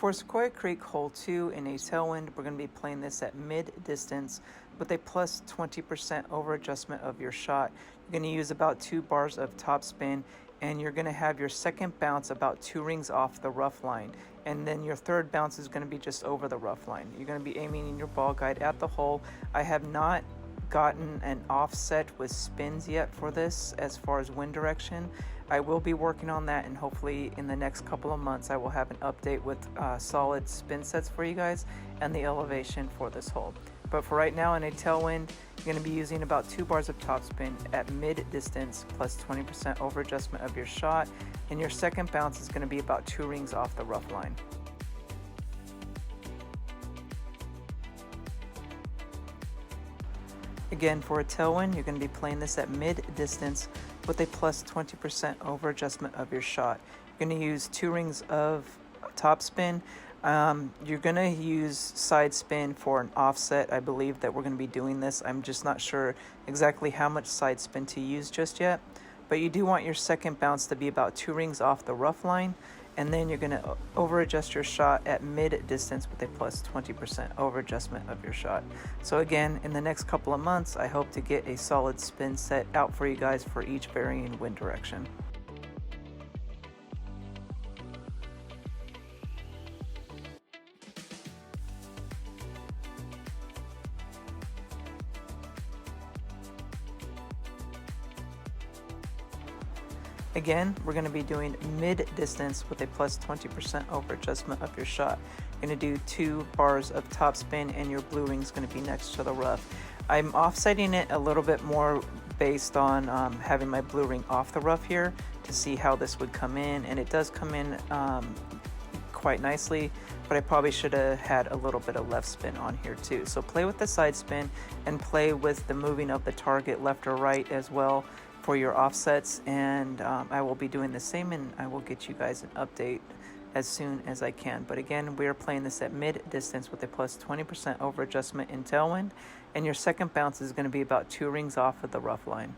For Sequoia Creek Hole 2 in a tailwind, we're going to be playing this at mid-distance with a plus 20% over adjustment of your shot. You're going to use about 2 bars of topspin, and you're going to have your second bounce about 2 rings off the rough line. And then your third bounce is going to be just over the rough line. You're going to be aiming in your ball guide at the hole. I have not gotten an offset with spins yet for this as far as wind direction. I will be working on that, and hopefully in the next couple of months I will have an update with solid spin sets for you guys and the elevation for this hole. But for right now, in a tailwind, you're going to be using about 2 bars of topspin at mid distance plus 20% over adjustment of your shot, and your second bounce is going to be about 2 rings off the rough line. Again, for a tailwind, you're going to be playing this at mid-distance with a plus 20% over adjustment of your shot. You're going to use 2 rings of topspin. You're going to use side spin for an offset. I believe that we're going to be doing this. I'm just not sure exactly how much side spin to use just yet. But you do want your second bounce to be about 2 rings off the rough line, and then you're going to over adjust your shot at mid distance with a plus 20% over adjustment of your shot. So again, in the next couple of months, I hope to get a solid spin set out for you guys for each varying wind direction. Again, we're going to be doing mid-distance with a plus 20% over adjustment of your shot. You're going to do 2 bars of topspin, and your blue ring is going to be next to the rough. I'm offsetting it a little bit more based on having my blue ring off the rough here to see how this would come in, and it does come in quite nicely, but I probably should have had a little bit of left spin on here too. So play with the side spin and play with the moving of the target left or right as well for your offsets, and I will be doing the same, and I will get you guys an update as soon as I can. But again, we are playing this at mid distance with a plus 20% over adjustment in tailwind, and your second bounce is going to be about 2 rings off of the rough line.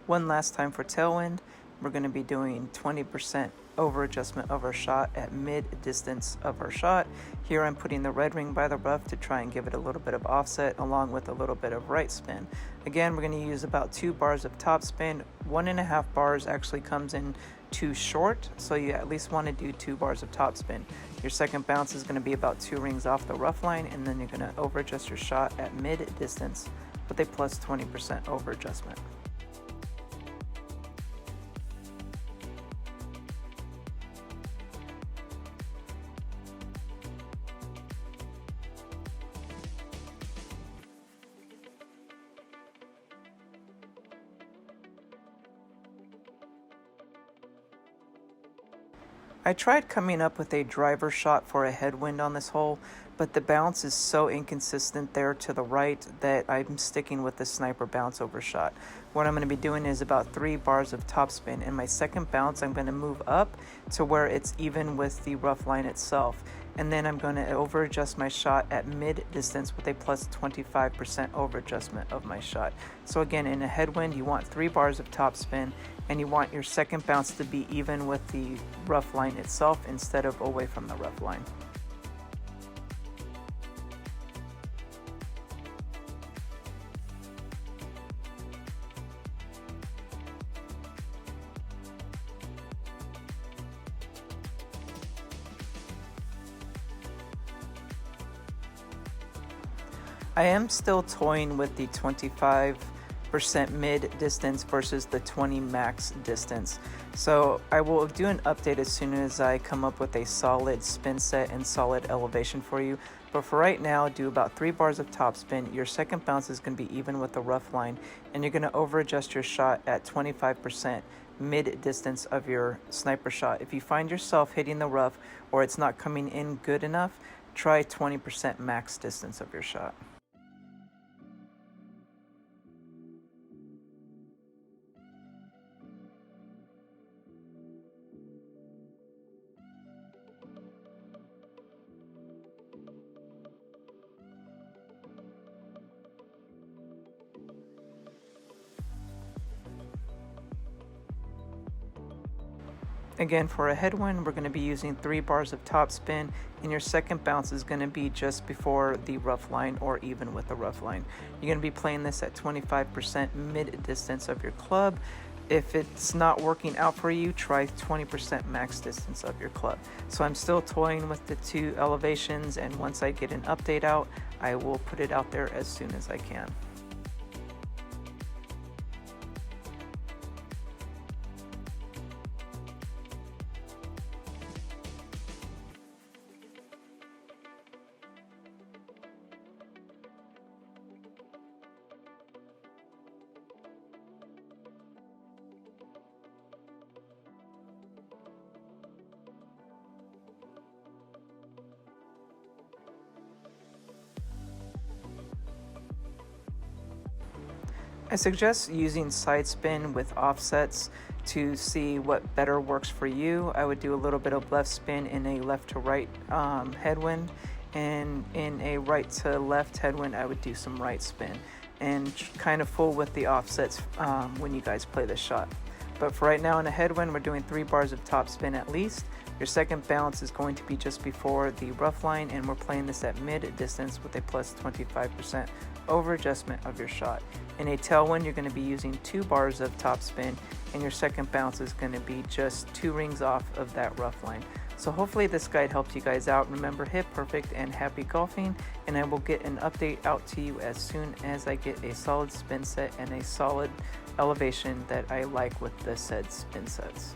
One last time for tailwind, we're going to be doing 20% over adjustment of our shot at mid distance of our shot. Here I'm putting the red ring by the rough to try and give it a little bit of offset along with a little bit of right spin. Again, we're going to use about 2 bars of top spin. 1.5 bars actually comes in too short, so you at least want to do 2 bars of top spin. Your second bounce is going to be about 2 rings off the rough line, and then you're going to over adjust your shot at mid distance with a plus 20% over adjustment. I tried coming up with a driver shot for a headwind on this hole, but the bounce is so inconsistent there to the right that I'm sticking with the sniper bounce over shot. What I'm going to be doing is about 3 bars of topspin, and my second bounce I'm going to move up to where it's even with the rough line itself. And then I'm going to over adjust my shot at mid distance with a plus 25% over adjustment of my shot. So again, in a headwind, you want 3 bars of topspin, and you want your second bounce to be even with the rough line itself instead of away from the rough line. I am still toying with the 25% mid distance versus the 20 max distance. So I will do an update as soon as I come up with a solid spin set and solid elevation for you. But for right now, do about 3 bars of topspin. Your second bounce is going to be even with the rough line, and you're going to over adjust your shot at 25% mid distance of your sniper shot. If you find yourself hitting the rough or it's not coming in good enough, try 20% max distance of your shot. Again, for a headwind, we're going to be using 3 bars of topspin, and your second bounce is going to be just before the rough line or even with the rough line. You're going to be playing this at 25% mid distance of your club. If it's not working out for you, try 20% max distance of your club. So I'm still toying with the 2 elevations, and once I get an update out, I will put it out there as soon as I can. I suggest using side spin with offsets to see what better works for you. I would do a little bit of left spin in a left to right headwind, and in a right to left headwind I would do some right spin, and kind of fool with the offsets when you guys play this shot. But for right now in a headwind, we're doing 3 bars of top spin at least. Your second bounce is going to be just before the rough line, and we're playing this at mid distance with a plus 25% over adjustment of your shot. In a tailwind, you're going to be using 2 bars of top spin, and your second bounce is going to be just 2 rings off of that rough line. So hopefully this guide helped you guys out. Remember, hit perfect and happy golfing, and I will get an update out to you as soon as I get a solid spin set and a solid elevation that I like with the said spin sets.